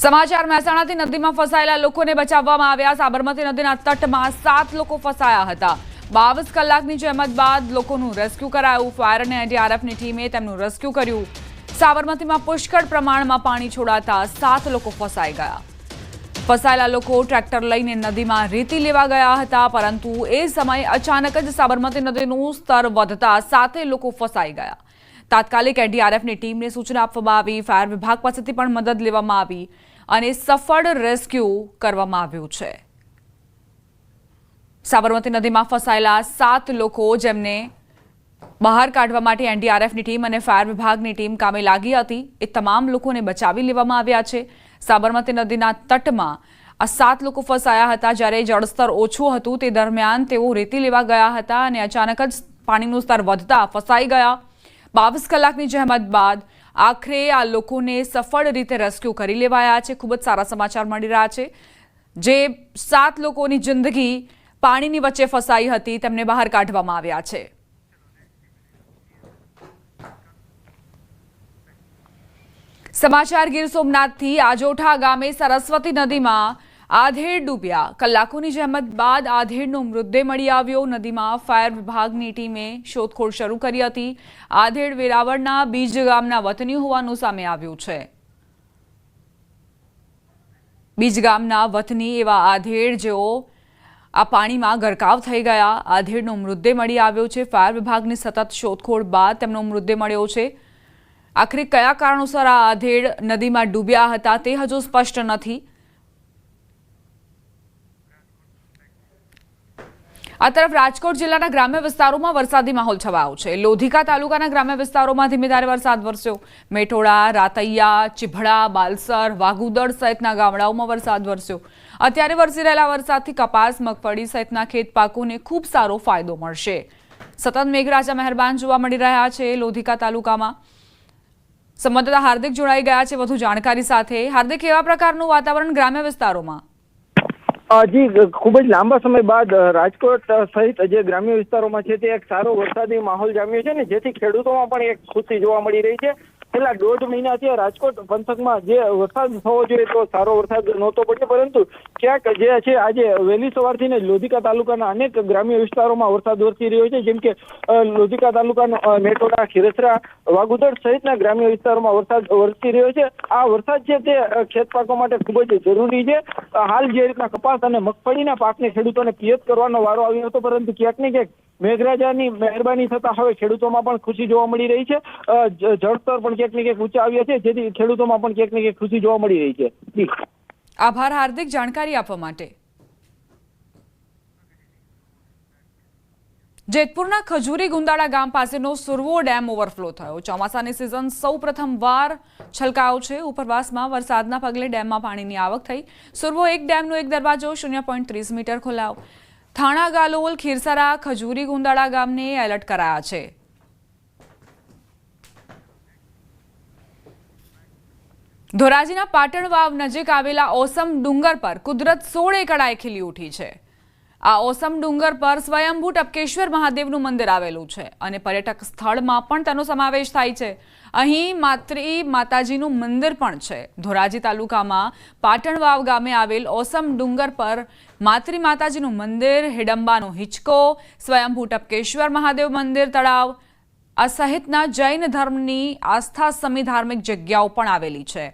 સમાચાર મહેસાણાથી નદીમાં ફસાયેલા લોકોને બચાવવામાં આવ્યા। સાબરમતી નદીના તટમાં 7 લોકો ફસાયા હતા। 22 કલાકની જહેમત બાદ લોકોનું રેસ્ક્યુ કરાયું। ફાયર અને એનડીઆરએફની ટીમે તેમનું રેસ્ક્યુ કર્યું। સાબરમતીમાં પુષ્કળ પ્રમાણમાં પાણી છોડાતા 7 લોકો ફસાઈ ગયા। ફસાયેલા લોકો ટ્રેક્ટર લઈને નદીમાં રેતી લેવા ગયા હતા, પરંતુ એ સમયે અચાનક જ સાબરમતી નદીનું સ્તર વધતા 7 લોકો ફસાઈ ગયા। તાત્કાલિક એનડીઆરએફની ટીમને સૂચના આપવામાં આવી। ફાયર વિભાગ પાસેથી પણ મદદ લેવામાં આવી અને સફળ રેસ્ક્યુ કરવામાં આવ્યું છે। સાબરમતી નદીમાં ફસાયેલા 7 લોકો જેમને બહાર કાઢવા માટે એનડીઆરએફની ટીમ અને ફાયર વિભાગની ટીમ કામે લાગી હતી, એ તમામ લોકોને બચાવી લેવામાં આવ્યા છે। સાબરમતી નદીના તટમાં આ 7 લોકો ફસાયા હતા। જ્યારે જળસ્તર ઓછું હતું તે દરમિયાન તેઓ રેતી લેવા ગયા હતા અને અચાનક જ પાણીનું સ્તર વધતા ફસાઈ ગયા। 22 કલાકની જહેમત બાદ આખરે આ લોકોને સફળ રીતે રેસ્ક્યુ કરી લેવાયા છે। ખૂબ જ સારા સમાચાર મળી રહ્યા છે। જે 7 લોકોની જિંદગી પાણીની વચ્ચે ફસાઈ હતી તેમને બહાર કાઢવામાં આવ્યા છે। સમાચાર ગીર સોમનાથથી આજોઠા ગામે સરસ્વતી નદીમાં આધેડ ડૂબ્યા। કલાકોની જહેમત બાદ આધેડનો મૃતદેહ મળી આવ્યો। નદીમાં ફાયર વિભાગની ટીમે શોધખોળ શરૂ કરી હતી। આધેડ વેરાવળના બીજ ગામના વતની હોવાનું સામે આવ્યું છે। બીજ ગામના વતની એવા આધેડ જેઓ આ પાણીમાં ગરકાવ થઈ ગયા। આધેડનો મૃતદેહ મળી આવ્યો છે। ફાયર વિભાગની સતત શોધખોળ બાદ તેમનો મૃતદેહ મળ્યો છે। આખરે કયા કારણોસર આ આધેડ નદીમાં ડૂબ્યા હતા તે હજુ સ્પષ્ટ નથી। આ તરફ રાજકોટ જિલ્લાના ગ્રામ્ય વિસ્તારોમાં વરસાદી માહોલ છવાયો છે। લોધિકા તાલુકાના ગ્રામ્ય વિસ્તારોમાં ધીમી ધારે વરસાદ વરસ્યો। મેટોડા, રાતૈયા, ચીભડા, બાલસર, વાઘુદડ સહિતના ગામડાઓમાં વરસાદ વરસ્યો। અત્યારે વરસી રહેલા વરસાદથી કપાસ, મગફળી સહિતના ખેત પાકોને ખૂબ સારો ફાયદો મળશે। સતત મેઘરાજા મહેરબાન જોવા મળી રહ્યા છે લોધિકા તાલુકામાં। સંવાદદાતા હાર્દિક જોડાઈ ગયા છે વધુ જાણકારી સાથે। હાર્દિક, કેવા પ્રકારનું વાતાવરણ ગ્રામ્ય વિસ્તારોમાં? જી, ખૂબ જ લાંબા સમય બાદ રાજકોટ સહિત જે ગ્રામ્ય વિસ્તારોમાં છે તે એક સારો વરસાદી માહોલ જામ્યો છે ને જેથી ખેડૂતોમાં પણ એક ખુશી જોવા મળી રહી છે। છેલ્લા 1.5 મહિનાથી રાજકોટ પંથકમાં જે વરસાદ થવો જોઈએ તો સારો વરસાદ નહોતો પડ્યો, પરંતુ ક્યાંક જે છે આજે વહેલી સવારથી ને લોધિકા તાલુકાના અનેક ગ્રામ્ય વિસ્તારોમાં વરસાદ વરસી રહ્યો છે। જેમ કે લોધિકા તાલુકાનો મેટોડા, ખીરસરા, વાઘુદડ સહિતના ગ્રામ્ય વિસ્તારોમાં વરસાદ વરસી રહ્યો છે। આ વરસાદ છે તે ખેત પાકો માટે ખૂબ જ જરૂરી છે। હાલ જે રીતના કપાસ અને મગફળીના પાકને ખેડૂતોને પિયત કરવાનો વારો આવ્યો હતો, પરંતુ ક્યાંક ને ક્યાંક મેઘરાજાની મહેરબાની થતા હવે ખેડૂતોમાં પણ ખુશી જોવા મળી રહી છે। જળસ્તર પણ ક્યાંક ને ક્યાંક ઊંચા આવ્યા છે, જેથી ખેડૂતોમાં પણ ક્યાંક ને ક્યાંક ખુશી જોવા મળી રહી છે। આભાર હાર્દિક, જાણકારી આપવા માટે। જેતપુરના ખજૂરી ગુંદાળા ગામ પાસેનો સુરવો ડેમ ઓવરફ્લો થયો। ચોમાસાની સિઝન સૌ પ્રથમવાર છલકાયો છે। ઉપરવાસમાં વરસાદના પગલે ડેમમાં પાણીની આવક થઈ। સુરવો 1 ડેમનો એક દરવાજો 0.30 મીટર ખોલાયો। થાણા, ગાલોલ, ખીરસરા, ખજૂરી ગુંદાળા ગામને એલર્ટ કરાયા છે। ધોરાજીના પાટણ વાવ નજીક આવેલા ઓસમ ડુંગર પર કુદરત 16 કળાએ ખીલી ઉઠી છે। આ ઓસમ ડુંગર પર સ્વયંભૂ ટપકેશ્વર મહાદેવનું મંદિર આવેલું છે અને પર્યટક સ્થળમાં પણ તેનો સમાવેશ થાય છે। અહીં માત્રી માતાજીનું મંદિર પણ છે। ધોરાજી તાલુકામાં પાટણ વાવ ગામે આવેલ ઓસમ ડુંગર પર માત્રી માતાજીનું મંદિર, હિડંબાનો હિંચકો, સ્વયંભૂ ટપકેશ્વર મહાદેવ મંદિર, તળાવ આ સહિતના જૈન ધર્મની આસ્થા સમી ધાર્મિક જગ્યાઓ પણ આવેલી છે।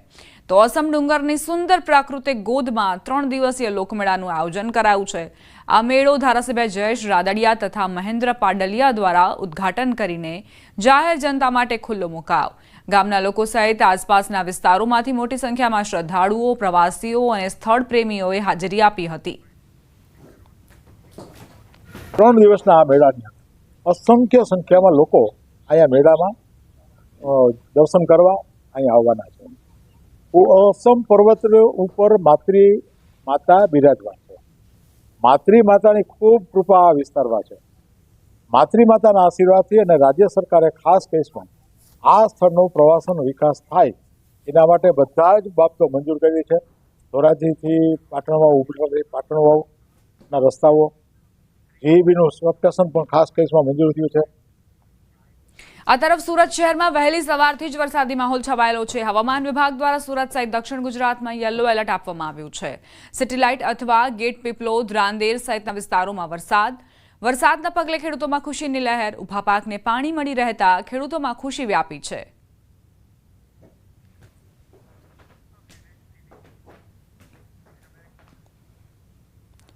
તો ઓસમ ડુંગરની સુંદર પ્રાકૃતિક ગોદમાં 3 દિવસીય લોકમેળાનું આયોજન કરાયું છે। આ મેળો ધારાસભ્ય જયેશ રાદડિયા તથા મહેન્દ્ર પાડલિયા દ્વારા ઉદ્ઘાટન કરીને જાહેર જનતા માટે ખુલ્લો મુકાયો। ગામના લોકો સહિત આસપાસના વિસ્તારોમાંથી મોટી સંખ્યામાં શ્રદ્ધાળુઓ, પ્રવાસીઓ અને સ્થળ પ્રેમીઓએ હાજરી આપી હતી। 3 દિવસના આ મેળાની અસંખ્ય સંખ્યામાં લોકો અહીંયા મેળામાં દર્શન કરવા અહીંયા આવવાના છે। ઓસમ પર્વત ઉપર માત્રી માતા બિરાજમાન છે। માત્રી માતાની ખૂબ કૃપા આ વિસ્તારમાં છે। માત્રી માતાના આશીર્વાદથી અને રાજ્ય સરકારે ખાસ કેસમાં આ સ્થળનો પ્રવાસનનો વિકાસ થાય એના માટે બધા જ બાબતો મંજૂર કરી છે। ધોરાજીથી પાટણ વાવ, ઉપરી પાટણ વાવના રસ્તાઓ, જીઈબીનું સબ સ્ટેશન પણ ખાસ કેસમાં મંજૂર થયું છે। આ તરફ સુરત શહેરમાં વહેલી સવારથી જ વરસાદી માહોલ છવાયેલો છે. હવામાન વિભાગ દ્વારા સુરત સહિત દક્ષિણ ગુજરાતમાં યલો એલર્ટ આપવામાં આવ્યું છે. સિટીલાઇટ અથવા ગેટ પીપલોદ, રાંદેર સહિતના વિસ્તારોમાં વરસાદના પગલે ખેડૂતોમાં ખુશીની લહેર. ઊભા પાકને પાણી મળી રહેતા ખેડૂતોમાં ખુશી વ્યાપી છે.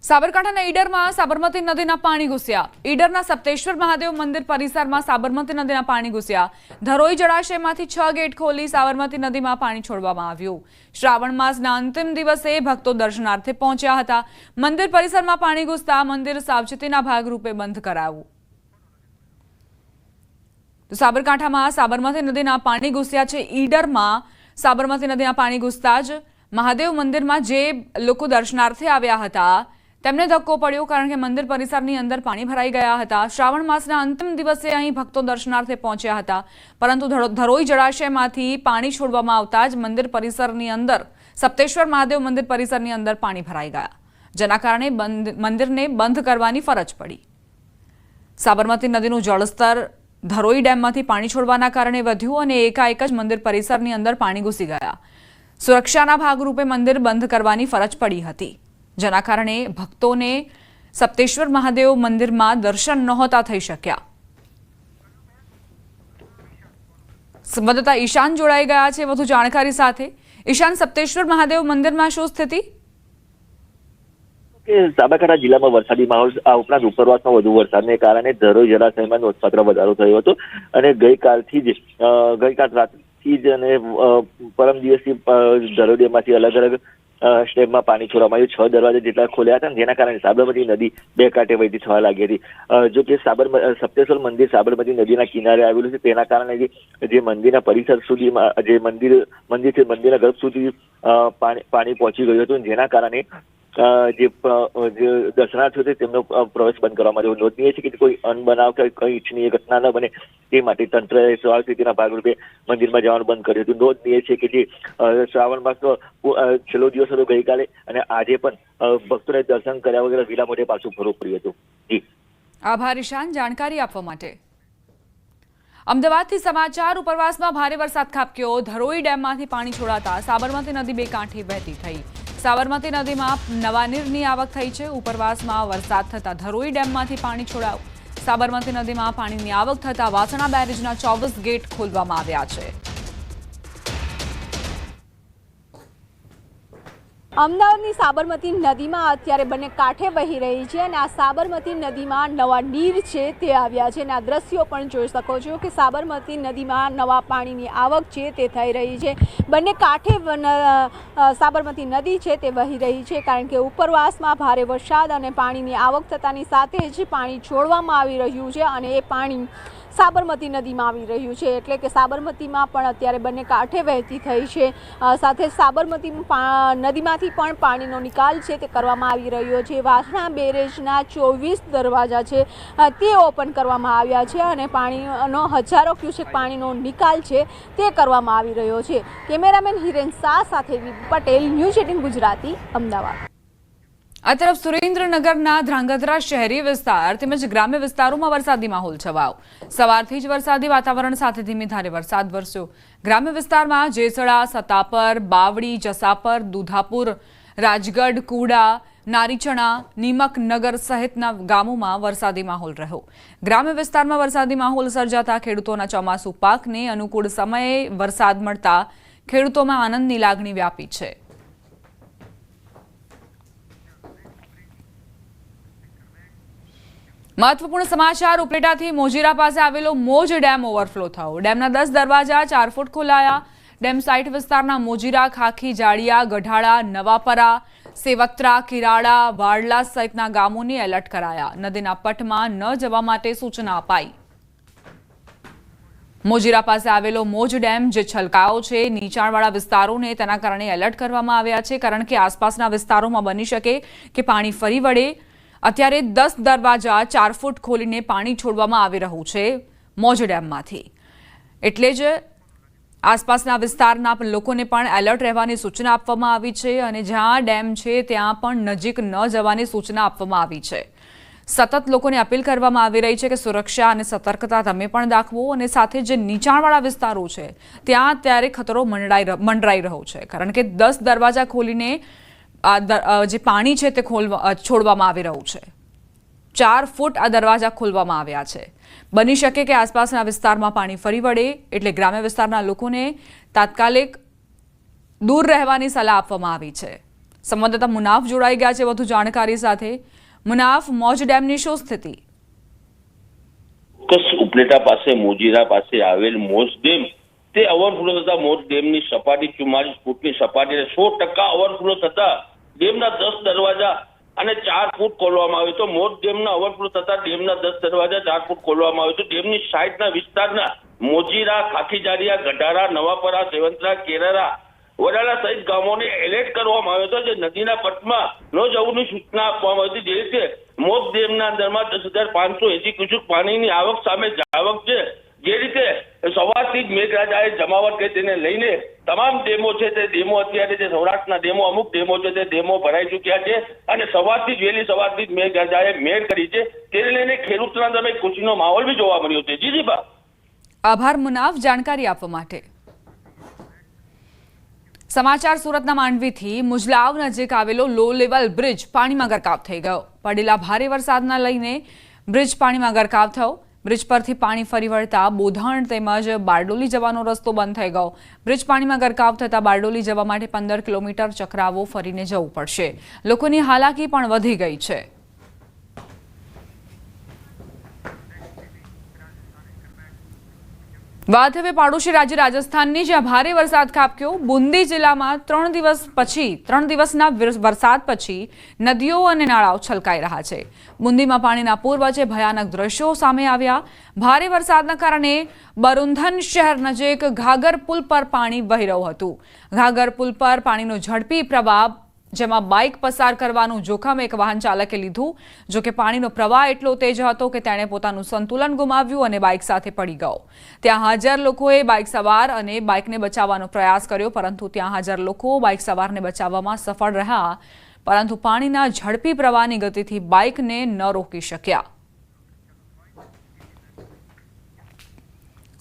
સાબરકાંઠાના ઈડરમાં સાબરમતી નદીના પાણી ઘૂસ્યા. ઈડરના સપ્તેશ્વર મહાદેવ મંદિર પરિસરમાં સાબરમતી નદીના પાણી ઘૂસ્યા. ધરોઈ જળાશયમાંથી 6 ગેટ ખોલી સાબરમતી નદીમાં પાણી છોડવામાં આવ્યું. શ્રાવણ માસના અંતિમ દિવસે ભક્તો દર્શનાર્થે પહોંચ્યા હતા. મંદિર પરિસરમાં પાણી ઘૂસતા મંદિર સાવચેતીના ભાગરૂપે બંધ કરાયું. તો સાબરકાંઠામાં સાબરમતી નદીના પાણી ઘૂસ્યા છે. ઈડરમાં સાબરમતી નદીના પાણી ઘૂસતા જ મહાદેવ મંદિરમાં જે લોકો દર્શનાર્થે આવ્યા હતા તેમને ધક્કો પડ્યો, કારણ કે મંદિર પરિસરની અંદર પાણી ભરાઈ ગયા હતા. શ્રાવણ માસના અંતિમ દિવસે અહીં ભક્તો દર્શનાર્થે પહોંચ્યા હતા, પરંતુ ધરોઈ જળાશયમાંથી પાણી છોડવામાં આવતા જ મંદિર પરિસરની અંદર સપ્તેશ્વર મહાદેવ મંદિર પરિસરની અંદર પાણી ભરાઈ ગયા, જેના કારણે મંદિરને બંધ કરવાની ફરજ પડી. સાબરમતી નદીનું જળસ્તર ધરોઈ ડેમમાંથી પાણી છોડવાના કારણે વધ્યું અને એકાએક જ મંદિર પરિસરની અંદર પાણી ઘૂસી ગયા. સુરક્ષાના ભાગરૂપે મંદિર બંધ કરવાની ફરજ પડી હતી, જેના કારણે ભક્તોને સપ્તેશ્વર મહાદેવ મંદિરમાં દર્શન નહોતા થઈ શક્યા. સંવાદદાતા ઈશાન જોડાઈ ગયા છે વધુ જાણકારી સાથે. ઈશાન, સપ્તેશ્વર મહાદેવ મંદિરમાં શું સ્થિતિ? સાબરકાંઠા જિલ્લામાં વરસાદી માહોલ આ ઉપરાંત ઉપરવાસમાં વધુ વરસાદને કારણે ધરોઈ જળાશયમાં નોંધપાત્ર વધારો થયો હતો અને ગઈકાલ રાતથી જ અને પરમ દિવસથી ધરોઈ ડેમમાંથી અલગ અલગ સ્ટેપમાં પાણી છોડવામાં આવ્યું. 6 દરવાજા જેટલા ખોલ્યા હતા, જેના કારણે સાબરમતી નદી 2 કાંઠે વહેતી થવા લાગી હતી. જો કે સપ્તેશ્વર મંદિર સાબરમતી નદીના કિનારે આવેલું છે, તેના કારણે જે મંદિરના પરિસર સુધીમાં જે મંદિર છે, મંદિરના ગર્ભ સુધી પાણી પહોંચી ગયું હતું, જેના કારણે જે દર્શનાર્થીઓ છે તેમનો પ્રવેશ બંધ કરવામાં આવ્યો. નોંધનીય છે કે કોઈ અનબનાવ કે કંઈ ઇચ્છનીય ઘટના ન બને તે માટે તંત્રએ સાવચેતીના ભાગરૂપે મંદિરમાં જવાનું બંધ કર્યું હતું. નોંધનીય છે કે જે શ્રાવણ માસનો છેલ્લો દિવસ હતો ગઈકાલે, અને આજે પણ ભક્તોને દર્શન કર્યા વગર વિલા મોઢે પાછું ફરવું પડ્યું હતું. જી, આભાર ઈશાન જાણકારી આપવા માટે. અમદાવાદથી સમાચાર. ઉપરવાસમાં ભારે વરસાદ ખાબક્યો. ધરોઈ ડેમમાંથી પાણી છોડાતા સાબરમતી નદી 2 કાંઠે વહેતી થઈ. સાબરમતી નદીમાં નવા નીરની આવક થઈ છે. ઉપરવાસમાં વરસાદ થતા ધરોઈ ડેમમાંથી પાણી છોડાયું. સાબરમતી નદીમાં પાણીની આવક થતા વાસણા બેરેજના 24 ગેટ ખોલવામાં આવ્યા છે. અમદાવાદની સાબરમતી નદીમાં અત્યારે બંને કાંઠે વહી રહી છે અને આ સાબરમતી નદીમાં નવા નીર છે તે આવ્યા છે અને આ દ્રશ્યો પણ જોઈ શકો છો કે સાબરમતી નદીમાં નવા પાણીની આવક છે તે થઈ રહી છે. બંને કાંઠે સાબરમતી નદી છે તે વહી રહી છે, કારણ કે ઉપરવાસમાં ભારે વરસાદ અને પાણીની આવક થતાની સાથે જ પાણી છોડવામાં આવી રહ્યું છે અને એ પાણી સાબરમતી નદીમાં આવી રહ્યું છે. એટલે કે સાબરમતીમાં પણ અત્યારે બંને કાંઠે વહેતી થઈ છે. સાથે સાબરમતી નદીમાંથી પણ પાણીનો નિકાલ છે તે કરવામાં આવી રહ્યો છે. વાસણા બેરેજના 24 દરવાજા છે તે ઓપન કરવામાં આવ્યા છે અને પાણીનો હજારો ક્યુસેક પાણીનો નિકાલ છે તે કરવામાં આવી રહ્યો છે. કેમેરામેન હિરેન શાહ સાથે પટેલ, ન્યૂઝ 18 ગુજરાતી, અમદાવાદ. આ તરફ સુરેન્દ્રનગરના ધ્રાંગધ્રા શહેરી વિસ્તાર તેમજ ગ્રામ્ય વિસ્તારોમાં વરસાદી માહોલ છવાયો. સવારથી જ વરસાદી વાતાવરણ સાથે ધીમે ધારે વરસાદ વરસ્યો. ગ્રામ્ય વિસ્તારમાં જેસડા, સતાપર, બાવડી, જસાપર, દુધાપુર, રાજગઢ, કુડા, નારીચણા, નીમકનગર સહિતના ગામોમાં વરસાદી માહોલ રહ્યો. ગ્રામ્ય વિસ્તારમાં વરસાદી માહોલ સર્જાતા ખેડૂતોના ચોમાસુ પાકને અનુકૂળ સમયે વરસાદ મળતા ખેડૂતોમાં આનંદની લાગણી વ્યાપી છે. મહત્વપૂર્ણ સમાચાર. ઉપલેટાથી મોજીરા પાસે આવેલો મોજ ડેમ ઓવરફ્લો થયો. ડેમના 10 દરવાજા 4 ફૂટ ખોલાયા. ડેમ સાઇટ વિસ્તારના મોજીરા, ખાખી, જાડિયા, ગઢાળા, નવાપરા, સેવત્રા, કિરાડા, વાડલા સહિતના ગામોને એલર્ટ કરાયા. નદીના પટમાં ન જવા માટે સૂચના અપાઈ. મોજીરા પાસે આવેલો મોજ ડેમ જે છલકાયો છે, નીચાણવાળા વિસ્તારોને તેના કારણે એલર્ટ કરવામાં આવ્યા છે, કારણ કે આસપાસના વિસ્તારોમાં બની શકે કે પાણી ફરી વળે. અત્યારે 10 દરવાજા 4 ફૂટ ખોલીને પાણી છોડવામાં આવી રહ્યું છે મોજ ડેમમાંથી. એટલે જ આસપાસના વિસ્તારના લોકોને પણ એલર્ટ રહેવાની સૂચના આપવામાં આવી છે અને જ્યાં ડેમ છે ત્યાં પણ નજીક ન જવાની સૂચના આપવામાં આવી છે. સતત લોકોને અપીલ કરવામાં આવી રહી છે કે સુરક્ષા અને સતર્કતા તમે પણ દાખવો અને સાથે જે નીચાણવાળા વિસ્તારો છે ત્યાં અત્યારે ખતરો મંડરાઈ રહ્યો છે, કારણ કે 10 દરવાજા ખોલીને જે પાણી છે તે છોડવામાં આવી રહ્યું છે. 4 ફૂટ આ દરવાજા ખોલવામાં આવ્યા છે. બની શકે કે આસપાસના વિસ્તારમાં પાણી ફરી વળે, એટલે ગ્રામ્ય વિસ્તારના લોકોને તાત્કાલિક દૂર રહેવાની સલાહ આપવામાં આવી છે. સંવાદદાતા મુનાફ જોડાઈ ગયા છે વધુ જાણકારી સાથે. મુનાફ, મોજ ડેમની શું સ્થિતિ? ઉપલેટા પાસે મોજીરા પાસે આવેલ મોજ ડેમ તે ઓવરફ્લો થતા મોજ ડેમની સપાટી 44 ફૂટની સપાટી 100% ઓવરફ્લો થતા ડેમના 10 દરવાજા અને 4 ફૂટ ખોલવામાં આવ્યો. તો મોજ ડેમના ઓવરફ્લો થતા ડેમના 10 દરવાજા 4 ફૂટ ખોલવામાં આવ્યો. તો ડેમની સાઈડના વિસ્તારના મોજીરા, ખાખીજારિયા, ગઢારા, નવાપરા, સેવંતરા, કેરારા, વડાલા સહિત ગામોને એલર્ટ કરવામાં આવ્યો હતો, જે નદીના પટમાં ન જવાની સૂચના આપવામાં આવી હતી. જે રીતે મોજ ડેમના અંદરમાં 10,580 ક્યુસેક પાણીની આવક સામે જાવક છે. જે રીતે સવારથી જ મેઘરાજાએ જમાવટ કરી તેને લઈને તમામ ડેમો છે તે ડેમો અત્યારે જે સૌરાષ્ટ્રના ડેમો અમુક ડેમો છે તે ડેમો ભરાઈ ચૂક્યા છે અને વહેલી સવારથી જ મેઘરાજાએ મેઘ કરી છે. તેને લઈને ખેડૂતોના તમે ખુશીનો માહોલ બી જોવા મળ્યો છે. જી બા. આભાર મુનાફ જાણકારી આપવા માટે. સમાચાર સુરતના માંડવીથી. મુજલાવ નજીક આવેલો લો લેવલ બ્રિજ પાણીમાં ગરકાવ થઈ ગયો. પડેલા ભારે વરસાદના લઈને બ્રિજ પાણીમાં ગરકાવ થયો. બ્રિજ પરથી પાણી ફરી વળતા બોધાણ તેમજ બારડોલી જવાનો રસ્તો બંધ થઈ ગયો. બ્રિજ પાણીમાં ગરકાવ થતા બારડોલી જવા માટે 15 કિલોમીટર ચક્રાવો ફરીને જવું પડશે. લોકોની હાલાકી પણ વધી ગઈ છે. વાત હવે પાડોશી રાજ્ય રાજસ્થાનની, જ્યાં ભારે વરસાદ ખાબક્યો. બુંદી જિલ્લામાં 3 દિવસના વરસાદ પછી નદીઓ અને નાળાઓ છલકાઈ રહ્યા છે. બુંદીમાં પાણીના પૂર વચ્ચે ભયાનક દ્રશ્યો સામે આવ્યા. ભારે વરસાદના કારણે બરુંધન શહેર નજીક ઘાઘર પુલ પર પાણી વહી રહ્યું હતું. ઘાઘર પુલ પર પાણીનો ઝડપી પ્રવાહ, જેમાં બાઇક પસાર કરવાનું જોખમ એક વાહન ચાલકે લીધું. જોકે પાણીનો પ્રવાહ એટલો તેજ હતો કે તેણે પોતાનું સંતુલન ગુમાવ્યું અને બાઇક સાથે પડી ગયો. ત્યાં હાજર લોકોએ બાઇક સવાર અને બાઇકને બચાવવાનો પ્રયાસ કર્યો, પરંતુ ત્યાં હાજર લોકો બાઇક સવારને બચાવવામાં સફળ રહ્યા, પરંતુ પાણીના ઝડપી પ્રવાહની ગતિથી બાઇકને ન રોકી શક્યા.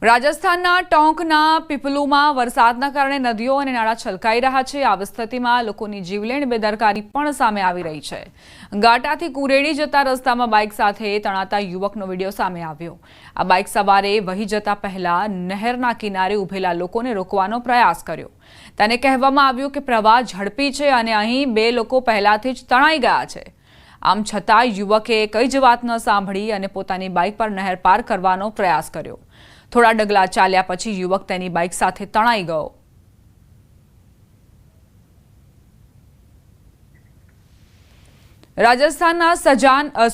રાજસ્થાનના ટોંકના પીપલુમાં વરસાદના કારણે નદીઓ અને નાળા છલકાઈ રહ્યા છે. આવી સ્થિતિમાં લોકોની જીવલેણ બેદરકારી પણ સામે આવી રહી છે. ગાટાથી કુરેડી જતા રસ્તામાં બાઇક સાથે તણાતા યુવકનો વિડીયો સામે આવ્યો. આ બાઇક સવારે વહી જતા પહેલા નહેરના કિનારે ઉભેલા લોકોને રોકવાનો પ્રયાસ કર્યો. તેને કહેવામાં આવ્યું કે પ્રવાહ ઝડપી છે અને અહીં 2 લોકો પહેલાથી જ તણાઈ ગયા છે. આમ છતાં યુવકે કઈ જ વાત ન સાંભળી અને પોતાની બાઇક પર નહેર પાર કરવાનો પ્રયાસ કર્યો. થોડા ડગલા ચાલ્યા પછી યુવક તેની બાઇક સાથે તણાઈ ગયો. રાજસ્થાનના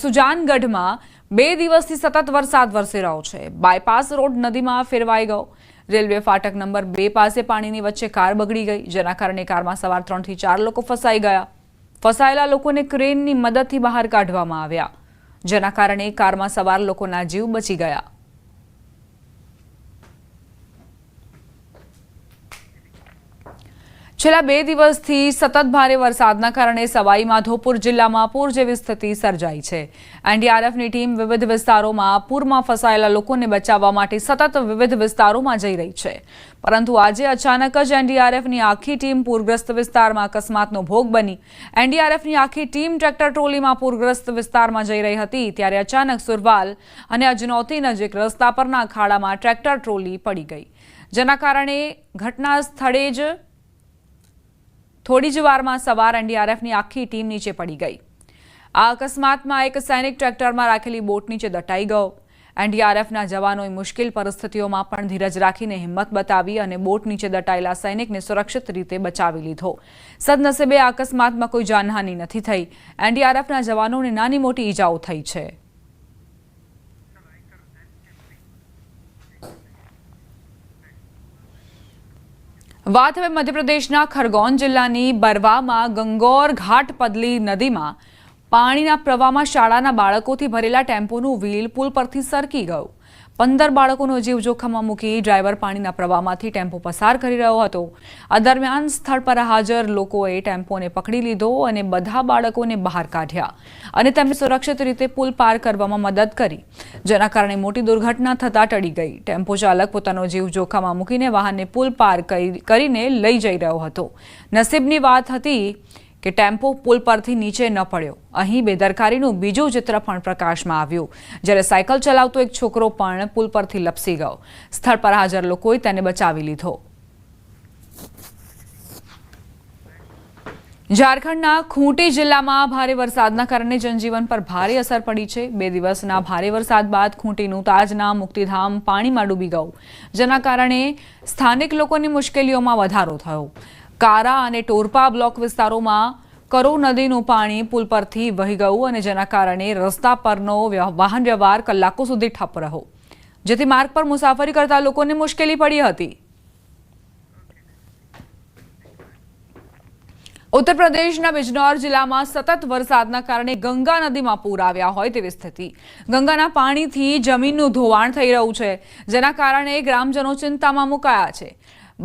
સુજાનગઢમાં 2 દિવસથી સતત વરસાદ વરસી રહ્યો છે. બાયપાસ રોડ નદીમાં ફેરવાઈ ગયો. રેલવે ફાટક નંબર 2 પાસે પાણીની વચ્ચે કાર બગડી ગઈ, જેના કારણે કારમાં સવાર 3 થી 4 લોકો ફસાઈ ગયા. ફસાયેલા લોકોને ક્રેનની મદદથી બહાર કાઢવામાં આવ્યા, જેના કારણે કારમાં સવાર લોકોના જીવ બચી ગયા. છેલ્લા 2 દિવસથી સતત ભારે વરસાદના કારણે સવાઈ માધોપુર જિલ્લામાં પૂર જેવી સ્થિતિ સર્જાઈ છે. એનડીઆરએફની ટીમ વિવિધ વિસ્તારોમાં પૂરમાં ફસાયેલા લોકોને બચાવવા માટે સતત વિવિધ વિસ્તારોમાં જઈ રહી છે, પરંતુ આજે અચાનક જ એનડીઆરએફની આખી ટીમ પૂરગ્રસ્ત વિસ્તારમાં અકસ્માતનો ભોગ બની. એનડીઆરએફની આખી ટીમ ટ્રેક્ટર ટ્રોલીમાં પૂરગ્રસ્ત વિસ્તારમાં જઈ રહી હતી, ત્યારે અચાનક સુરવાલ અને અજનૌતી નજીક રસ્તા પરના ખાડામાં ટ્રેક્ટર ટ્રોલી પડી ગઈ, જેના કારણે ઘટના સ્થળે જ થોડી જ વારમાં સવાર એનડીઆરએફની આખી ટીમ નીચે પડી ગઈ. આ અકસ્માતમાં એક સૈનિક ટ્રેક્ટરમાં રાખેલી બોટ નીચે દટાઈ ગયો. એનડીઆરએફના જવાનોએ મુશ્કેલ પરિસ્થિતિઓમાં પણ ધીરજ રાખીને હિંમત બતાવી અને બોટ નીચે દટાયેલા સૈનિકને સુરક્ષિત રીતે બચાવી લીધો. સદનસીબે આ અકસ્માતમાં કોઈ જાનહાનિ નથી થઈ. એનડીઆરએફના જવાનોને નાની મોટી ઈજાઓ થઈ છે. વાત હવે મધ્યપ્રદેશના ખરગોન જિલ્લાની બરવામાં ગંગોર ઘાટ પદલી નદીમાં પાણીના પ્રવાહમાં શાળાના બાળકોથી ભરેલા ટેમ્પોનું વ્હીલ પુલ પરથી સરકી ગયું. 15 બાળકોનો જીવ જોખમમાં મૂકી ડ્રાઈવર પાણીના પ્રવાહમાંથી ટેમ્પો પસાર કરી રહ્યો હતો. આ દરમિયાન સ્થળ પર હાજર લોકોએ ટેમ્પોને પકડી લીધો અને બધા બાળકોને બહાર કાઢ્યા અને તેમને સુરક્ષિત રીતે પુલ પાર કરવામાં મદદ કરી, જેના કારણે મોટી દુર્ઘટના થતા ટળી ગઈ. ટેમ્પો ચાલક પોતાનો જીવ જોખમમાં મૂકીને વાહનને પુલ પાર કરીને લઈ જઈ રહ્યો હતો. નસીબની વાત હતી કે ટેમ્પો પુલ પરથી નીચે ન પડ્યો. અહીં બેદરકારીનું બીજું ચિત્ર પણ પ્રકાશમાં આવ્યું, જ્યારે સાયકલ ચલાવતો એક છોકરો પણ પુલ પરથી લપસી ગયો. સ્થળ પર હાજર લોકોએ તેને બચાવી લીધો. ઝારખંડના ખૂંટી જિલ્લામાં ભારે વરસાદના કારણે જનજીવન પર ભારે અસર પડી છે. 2 દિવસના ભારે વરસાદ બાદ ખૂંટીનું તાજના મુક્તિધામ પાણીમાં ડૂબી ગયું, જેના કારણે સ્થાનિક લોકોની મુશ્કેલીઓમાં વધારો થયો. કારા અને ટોરપા બ્લોક વિસ્તારોમાં કરો નદીનું પાણી પુલ પરથી વહી ગયું અને જેના કારણે રસ્તા પરનો વાહન વ્યવહાર કલાકો સુધી ઠપ રહ્યો, જેથી માર્ગ પર મુસાફરી કરતા લોકોને મુશ્કેલી પડી હતી. ઉત્તર પ્રદેશના બિજનૌર જિલ્લામાં સતત વરસાદના કારણે ગંગા નદીમાં પૂર આવ્યા હોય તેવી સ્થિતિ. ગંગાના પાણીથી જમીનનું ધોવાણ થઈ રહ્યું છે, જેના કારણે ગ્રામજનો ચિંતામાં મુકાયા છે.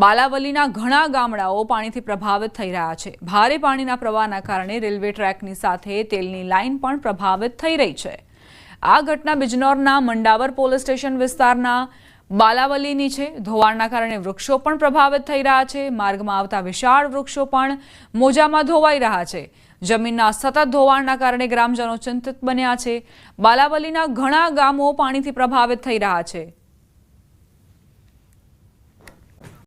બાલાવલીના ઘણા ગામડાઓ પાણીથી પ્રભાવિત થઈ રહ્યા છે. ભારે પાણીના પ્રવાહના કારણે રેલવે ટ્રેકની સાથે તેલની લાઇન પણ પ્રભાવિત થઈ રહી છે. આ ઘટના બિજનૌરના મંડાવર પોલીસ સ્ટેશન વિસ્તારના બાલાવલીની છે. ધોવાણના કારણે વૃક્ષો પણ પ્રભાવિત થઈ રહ્યા છે. માર્ગમાં આવતા વિશાળ વૃક્ષો પણ મોજામાં ધોવાઈ રહ્યા છે. જમીનના સતત ધોવાણના કારણે ગ્રામજનો ચિંતિત બન્યા છે. બાલાવલીના ઘણા ગામો પાણીથી પ્રભાવિત થઈ રહ્યા છે.